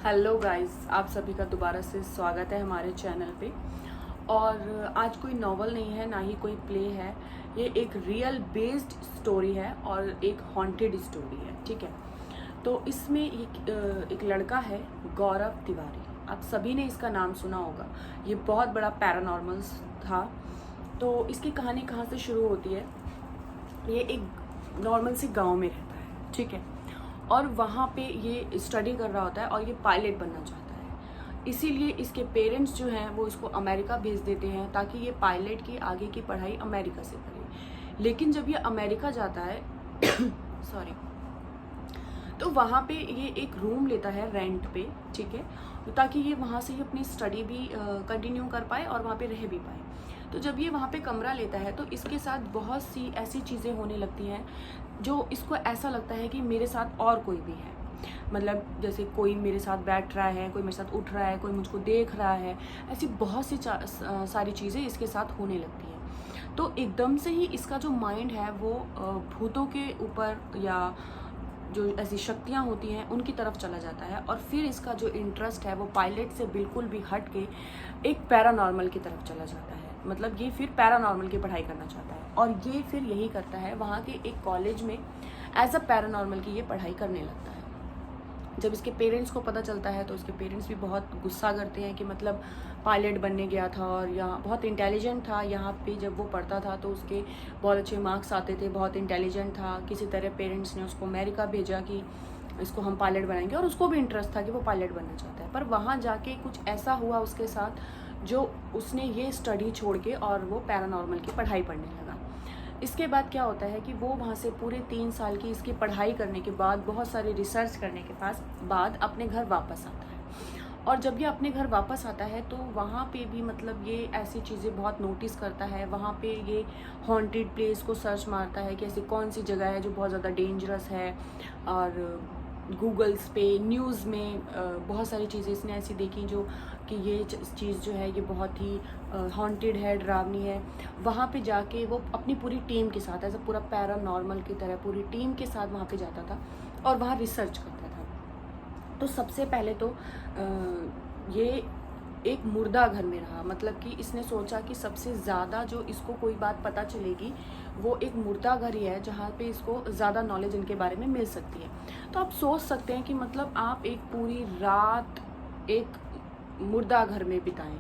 Hello guys, आप सभी का दोबारा से स्वागत है हमारे चैनल पे। और आज कोई नॉवल नहीं है, ना ही कोई प्ले है। ये एक रियल बेस्ड स्टोरी है और एक हॉन्टेड स्टोरी है। ठीक है, तो इसमें एक लड़का है, गौरव तिवारी। आप सभी ने इसका नाम सुना होगा। ये बहुत बड़ा पैरानॉर्मल था। तो इसकी कहानी कहाँ से शुरू होती है? ये एक नॉर्मल से गांव में रहता है। ठीक है, और वहाँ पे ये स्टडी कर रहा होता है और ये पायलट बनना चाहता है। इसीलिए इसके पेरेंट्स जो हैं वो इसको अमेरिका भेज देते हैं ताकि ये पायलट की आगे की पढ़ाई अमेरिका से करे। लेकिन जब ये अमेरिका जाता है सॉरी, तो वहाँ पे ये एक रूम लेता है रेंट पे। ठीक है, ताकि ये वहाँ से ही अपनी स्टडी भी कंटिन्यू कर पाए और वहाँ पे रह भी पाए। तो जब ये वहाँ पे कमरा लेता है तो इसके साथ बहुत सी ऐसी चीज़ें होने लगती हैं जो इसको ऐसा लगता है कि मेरे साथ और कोई भी है। मतलब जैसे कोई मेरे साथ बैठ रहा है, कोई मेरे साथ उठ रहा है, कोई मुझको देख रहा है। ऐसी बहुत सी सारी चीज़ें इसके साथ होने लगती हैं। तो एकदम से ही इसका जो माइंड है वो भूतों के ऊपर या जो ऐसी शक्तियाँ होती हैं उनकी तरफ चला जाता है। और फिर इसका जो इंटरेस्ट है वो पायलट से बिल्कुल भी हट के एक पैरानॉर्मल की तरफ चला जाता है। मतलब ये फिर पैरानॉर्मल की पढ़ाई करना चाहता है और ये फिर यही करता है, वहाँ के एक कॉलेज में एज अ पैरानॉर्मल की ये पढ़ाई करने लगता है। जब इसके पेरेंट्स को पता चलता है तो इसके पेरेंट्स भी बहुत गुस्सा करते हैं कि मतलब पायलट बनने गया था और यहाँ बहुत इंटेलिजेंट था। यहाँ पे जब वो पढ़ता था तो उसके बहुत अच्छे मार्क्स आते थे, बहुत इंटेलिजेंट था। किसी तरह पेरेंट्स ने उसको अमेरिका भेजा कि इसको हम पायलट बनाएंगे, और उसको भी इंटरेस्ट था कि वो पायलट बनना चाहता है। पर वहाँ जाके कुछ ऐसा हुआ उसके साथ जो उसने ये स्टडी छोड़ के और वो पैरानॉर्मल की पढ़ाई पढ़ने लगा। इसके बाद क्या होता है कि वो वहाँ से पूरे 3 साल की इसकी पढ़ाई करने के बाद, बहुत सारी रिसर्च करने के बाद अपने घर वापस आता है। और जब ये अपने घर वापस आता है तो वहाँ पे भी मतलब ये ऐसी चीज़ें बहुत नोटिस करता है। वहाँ पे ये हॉन्टेड प्लेस को सर्च मारता है कि ऐसी कौन सी जगह है जो बहुत ज़्यादा डेंजरस है। और गूगल्स पे, न्यूज़ में बहुत सारी चीज़ें इसने ऐसी देखी जो कि ये चीज़ जो है ये बहुत ही हॉन्टेड है, डरावनी है। वहाँ पे जाके वो अपनी पूरी टीम के साथ, ऐसा पूरा पैरानॉर्मल की तरह पूरी टीम के साथ वहाँ पे जाता था और वहाँ रिसर्च करता था। तो सबसे पहले तो ये एक मुर्दा घर में रहा। मतलब कि इसने सोचा कि सबसे ज़्यादा जो इसको कोई बात पता चलेगी वो एक मुर्दा घर ही है जहाँ पे इसको ज़्यादा नॉलेज इनके बारे में मिल सकती है। तो आप सोच सकते हैं कि मतलब आप एक पूरी रात एक मुर्दा घर में बिताएं।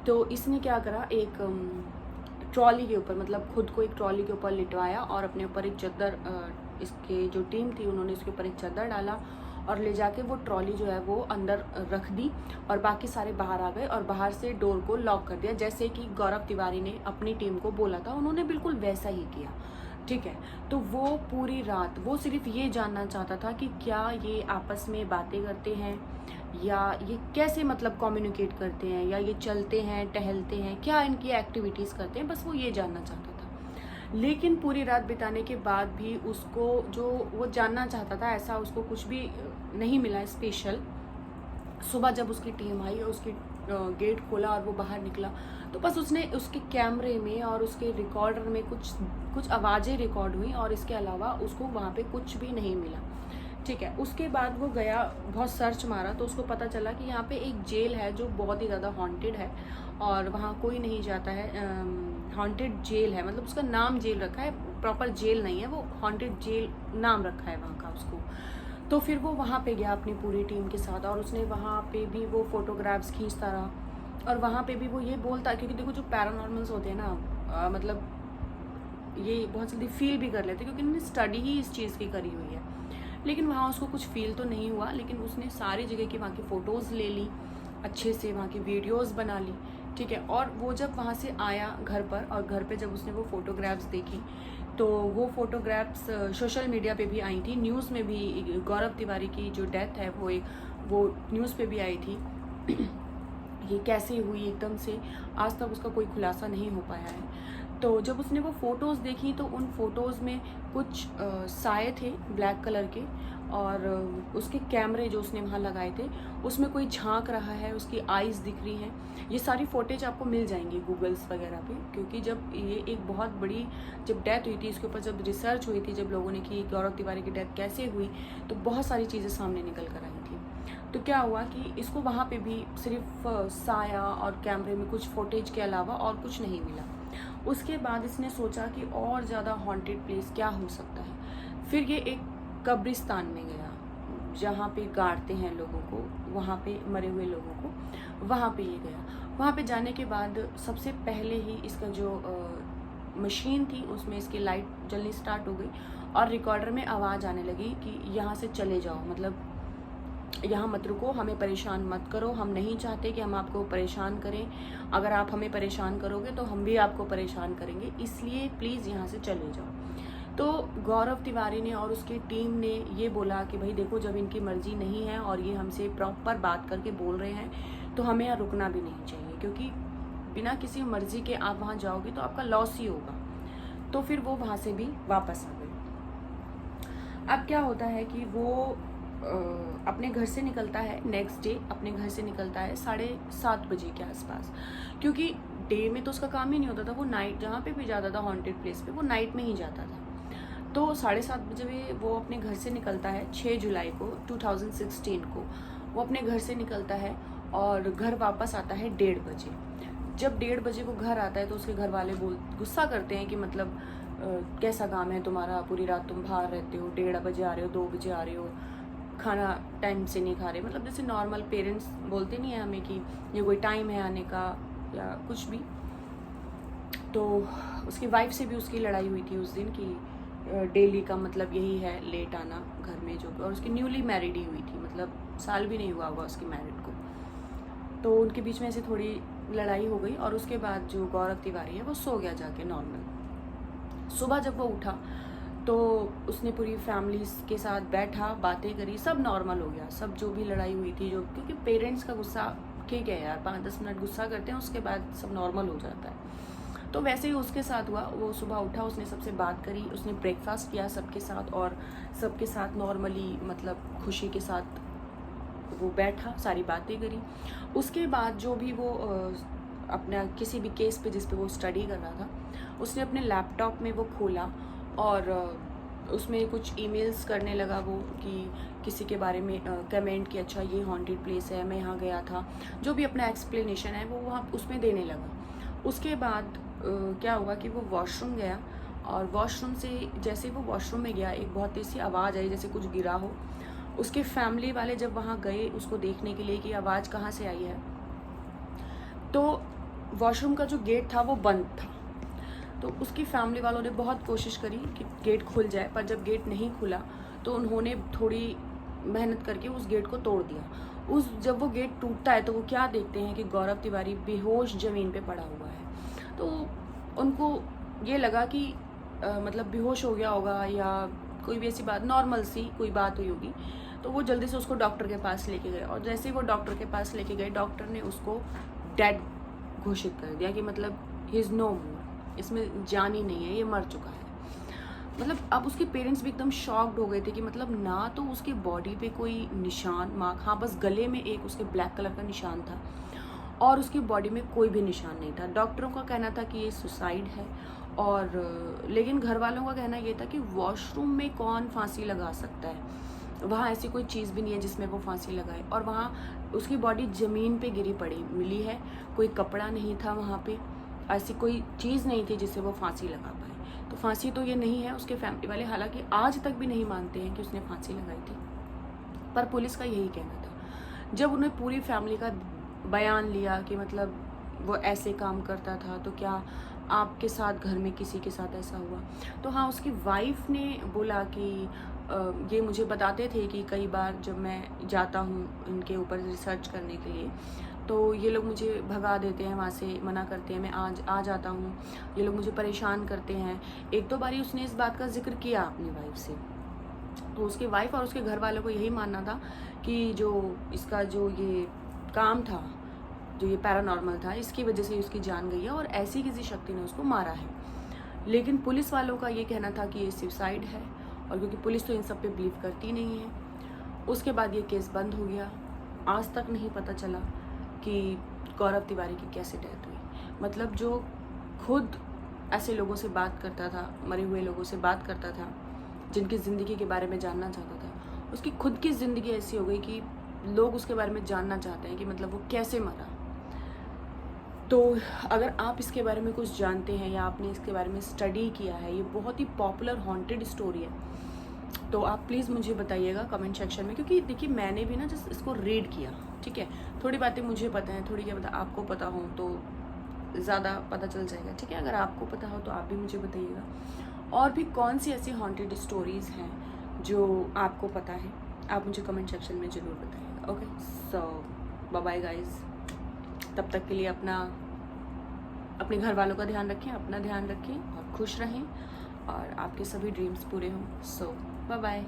तो इसने क्या करा, एक ट्रॉली के ऊपर, मतलब खुद को एक ट्रॉली के ऊपर लिटवाया और अपने ऊपर एक चद्दर, इसके जो टीम थी उन्होंने इसके ऊपर एक चद्दर डाला और ले जाके वो ट्रॉली जो है वो अंदर रख दी और बाकी सारे बाहर आ गए और बाहर से डोर को लॉक कर दिया। जैसे कि गौरव तिवारी ने अपनी टीम को बोला था, उन्होंने बिल्कुल वैसा ही किया। ठीक है, तो वो पूरी रात वो सिर्फ ये जानना चाहता था कि क्या ये आपस में बातें करते हैं या ये कैसे मतलब कम्युनिकेट करते हैं, या ये चलते हैं, टहलते हैं, क्या इनकी एक्टिविटीज़ करते हैं, बस वो ये जानना चाहता था। लेकिन पूरी रात बिताने के बाद भी उसको जो वो जानना चाहता था ऐसा उसको कुछ भी नहीं मिला स्पेशल। सुबह जब उसकी टीम आई और उसकी गेट खोला और वो बाहर निकला तो बस उसने उसके कैमरे में और उसके रिकॉर्डर में कुछ आवाज़ें रिकॉर्ड हुई और इसके अलावा उसको वहाँ पे कुछ भी नहीं मिला। ठीक है, उसके बाद वो गया, बहुत सर्च मारा तो उसको पता चला कि यहाँ पे एक जेल है जो बहुत ही ज़्यादा हॉन्टेड है और वहाँ कोई नहीं जाता है। हॉन्टेड जेल है, मतलब उसका नाम जेल रखा है, प्रॉपर जेल नहीं है वो, हॉन्टेड जेल नाम रखा है वहाँ का उसको। तो फिर वो वहाँ पे गया अपनी पूरी टीम के साथ और उसने वहाँ पे भी वो फोटोग्राफ्स खींचता रहा और वहाँ पे भी वो ये बोलता, क्योंकि देखो जो पैरानॉर्मल्स होते हैं ना, मतलब ये बहुत जल्दी फील भी कर लेते क्योंकि उन्होंने स्टडी ही इस चीज़ की करी हुई है। लेकिन वहाँ उसको कुछ फील तो नहीं हुआ, लेकिन उसने सारी जगह की वहाँ की फ़ोटोज़ ले ली, अच्छे से वहाँ की वीडियोज़ बना ली। ठीक है, और वो जब वहाँ से आया घर पर और घर पे जब उसने वो फ़ोटोग्राफ्स देखी तो वो फ़ोटोग्राफ्स सोशल मीडिया पे भी आई थी, न्यूज़ में भी गौरव तिवारी की जो डेथ है वो न्यूज़ पे भी आई थी। ये कैसे हुई एकदम से, आज तक उसका कोई खुलासा नहीं हो पाया है। तो जब उसने वो फ़ोटोज़ देखी तो उन फ़ोटोज़ में कुछ साए थे ब्लैक कलर के और उसके कैमरे जो उसने वहाँ लगाए थे उसमें कोई झांक रहा है, उसकी आइज़ दिख रही हैं। ये सारी फ़ोटेज आपको मिल जाएंगी गूगल्स वगैरह पे, क्योंकि जब ये एक बहुत बड़ी जब डेथ हुई थी इसके ऊपर, जब रिसर्च हुई थी, जब लोगों ने की गौरव तिवारी की डेथ कैसे हुई, तो बहुत सारी चीज़ें सामने निकल कर आई थी। तो क्या हुआ कि इसको वहाँ पे भी सिर्फ साया और कैमरे में कुछ फुटेज के अलावा और कुछ नहीं मिला। उसके बाद इसने सोचा कि और ज़्यादा हॉन्टेड प्लेस क्या हो सकता है। फिर ये एक कब्रिस्तान में गया जहाँ पे गाड़ते हैं लोगों को, वहाँ पे मरे हुए लोगों को, वहाँ पे ये गया। वहाँ पे जाने के बाद सबसे पहले ही इसका जो मशीन थी उसमें इसकी लाइट जलनी स्टार्ट हो गई और रिकॉर्डर में आवाज़ आने लगी कि यहाँ से चले जाओ, मतलब यहाँ मत रुको, हमें परेशान मत करो, हम नहीं चाहते कि हम आपको परेशान करें, अगर आप हमें परेशान करोगे तो हम भी आपको परेशान करेंगे, इसलिए प्लीज़ यहाँ से चले जाओ। तो गौरव तिवारी ने और उसकी टीम ने ये बोला कि भाई देखो, जब इनकी मर्जी नहीं है और ये हमसे प्रॉपर बात करके बोल रहे हैं तो हमें यहाँ रुकना भी नहीं चाहिए, क्योंकि बिना किसी मर्जी के आप वहाँ जाओगे तो आपका लॉस ही होगा। तो फिर वो वहाँ से भी वापस आ गए। अब क्या होता है कि वो अपने घर से निकलता है, नेक्स्ट डे अपने घर से निकलता है 7:30 बजे के आसपास, क्योंकि डे में तो उसका काम ही नहीं होता था। वो नाइट जहाँ पे भी जाता था हॉन्टेड प्लेस पे, वो नाइट में ही जाता था। तो 7:30 बजे वो अपने घर से निकलता है। 6 जुलाई को 2016 को वो अपने घर से निकलता है और घर वापस आता है 1:30 बजे। जब 1:30 बजे वो घर आता है तो उसके घर वाले गुस्सा करते हैं कि मतलब कैसा काम है तुम्हारा, पूरी रात तुम बाहर रहते हो, 1:30 बजे आ रहे हो, 2 बजे आ रहे हो, खाना टाइम से नहीं खा रहे। मतलब जैसे नॉर्मल पेरेंट्स बोलते नहीं है हमें कि ये कोई टाइम है आने का या कुछ भी। तो उसकी वाइफ से भी उसकी लड़ाई हुई थी उस दिन कि डेली का मतलब यही है लेट आना घर में, जो और उसकी न्यूली मैरिड ही हुई थी, मतलब साल भी नहीं हुआ होगा उसकी मैरिड को। तो उनके बीच में ऐसे थोड़ी लड़ाई हो गई और उसके बाद जो गौरव तिवारी है वो सो गया जाके नॉर्मल। सुबह जब वो उठा तो उसने पूरी फैमिली के साथ बैठा, बातें करी, सब नॉर्मल हो गया। सब जो भी लड़ाई हुई थी, जो क्योंकि पेरेंट्स का गुस्सा ठीक है यार, 5-10 मिनट गुस्सा करते हैं, उसके बाद सब नॉर्मल हो जाता है। तो वैसे ही उसके साथ हुआ। वो सुबह उठा, उसने सबसे बात करी, उसने ब्रेकफास्ट किया सबके साथ और सबके साथ नॉर्मली मतलब खुशी के साथ वो बैठा, सारी बातें करी। उसके बाद जो भी वो अपना किसी भी केस पे जिस पे वो स्टडी कर रहा था, उसने अपने लैपटॉप में वो खोला और उसमें कुछ ईमेल्स करने लगा वो कि किसी के बारे में कमेंट कि अच्छा ये हॉन्टेड प्लेस है, मैं यहाँ गया था, जो भी अपना एक्सप्लेनेशन है वो वहाँ उसमें देने लगा। उसके बाद क्या हुआ कि वो वॉशरूम गया और वॉशरूम से जैसे वो वॉशरूम में गया, एक बहुत तेज़ सी आवाज़ आई जैसे कुछ गिरा हो। उसके फैमिली वाले जब वहाँ गए उसको देखने के लिए कि आवाज़ कहाँ से आई है, तो वॉशरूम का जो गेट था वो बंद था। तो उसकी फैमिली वालों ने बहुत कोशिश करी कि गेट खुल जाए, पर जब गेट नहीं खुला तो उन्होंने थोड़ी मेहनत करके उस गेट को तोड़ दिया। जब वो गेट टूटता है तो वो क्या देखते हैं कि गौरव तिवारी बेहोश ज़मीन पे पड़ा हुआ है। तो उनको ये लगा कि मतलब बेहोश हो गया होगा या कोई भी ऐसी बात, नॉर्मल सी कोई बात हुई होगी। तो वो जल्दी से उसको डॉक्टर के पास लेके गए और जैसे ही वो डॉक्टर के पास लेके गए, डॉक्टर ने उसको डेड घोषित कर दिया कि मतलब ही इज़ नो मोर, इसमें जान ही नहीं है, ये मर चुका है। मतलब अब उसके पेरेंट्स भी एकदम शॉक्ड हो गए थे कि मतलब ना तो उसके बॉडी पे कोई निशान मार्क, हाँ बस गले में एक उसके ब्लैक कलर का निशान था और उसकी बॉडी में कोई भी निशान नहीं था। डॉक्टरों का कहना था कि ये सुसाइड है और लेकिन घर वालों का कहना ये था कि वॉशरूम में कौन फांसी लगा सकता है, वहाँ ऐसी कोई चीज़ भी नहीं है जिसमें वो फांसी लगाए। और वहाँ उसकी बॉडी ज़मीन पे गिरी पड़ी मिली है, कोई कपड़ा नहीं था वहाँ पे, ऐसी कोई चीज़ नहीं थी जिससे वो फांसी लगा पाए। तो फांसी तो ये नहीं है। उसके फैमिली वाले हालांकि आज तक भी नहीं मानते हैं कि उसने फांसी लगाई थी, पर पुलिस का यही कहना था। जब उन्हें पूरी फैमिली का बयान लिया कि मतलब वो ऐसे काम करता था, तो क्या आपके साथ घर में किसी के साथ ऐसा हुआ? तो हाँ, उसकी वाइफ ने बोला कि ये मुझे बताते थे कि कई बार जब मैं जाता हूँ इनके ऊपर रिसर्च करने के लिए तो ये लोग मुझे भगा देते हैं, वहाँ से मना करते हैं, मैं आज आ जाता हूँ, ये लोग मुझे परेशान करते हैं। 1-2 बारी उसने इस बात का जिक्र किया अपनी वाइफ से। तो उसकी वाइफ और उसके घर वालों को यही मानना था कि जो इसका जो ये काम था, जो ये पैरानॉर्मल था, इसकी वजह से उसकी जान गई है और ऐसी किसी शक्ति ने उसको मारा है। लेकिन पुलिस वालों का ये कहना था कि ये सुसाइड है, और क्योंकि पुलिस तो इन सब पे बिलीव करती नहीं है। उसके बाद ये केस बंद हो गया। आज तक नहीं पता चला कि गौरव तिवारी की कैसे डेथ हुई। मतलब जो खुद ऐसे लोगों से बात करता था, मरे हुए लोगों से बात करता था, जिनकी ज़िंदगी के बारे में जानना चाहता था, उसकी खुद की ज़िंदगी ऐसी हो गई कि लोग उसके बारे में जानना चाहते हैं कि मतलब वो कैसे मरा। तो अगर आप इसके बारे में कुछ जानते हैं या आपने इसके बारे में स्टडी किया है, ये बहुत ही पॉपुलर हॉन्टेड स्टोरी है, तो आप प्लीज़ मुझे बताइएगा कमेंट सेक्शन में, क्योंकि देखिए मैंने भी ना जस्ट इसको रीड किया, ठीक है। थोड़ी बातें मुझे पता है, थोड़ी क्या पता आपको पता हो तो ज़्यादा पता चल जाएगा, ठीक है। अगर आपको पता हो तो आप भी मुझे बताइएगा। और भी कौन सी ऐसी हॉन्टेड स्टोरीज़ हैं जो आपको पता है, आप मुझे कमेंट सेक्शन में ज़रूर बताइएगा। ओके, सो बाय बाय गाइज। तब तक के लिए अपने घर वालों का ध्यान रखें, अपना ध्यान रखें और खुश रहें और आपके सभी ड्रीम्स पूरे हों। सो बाय बाय।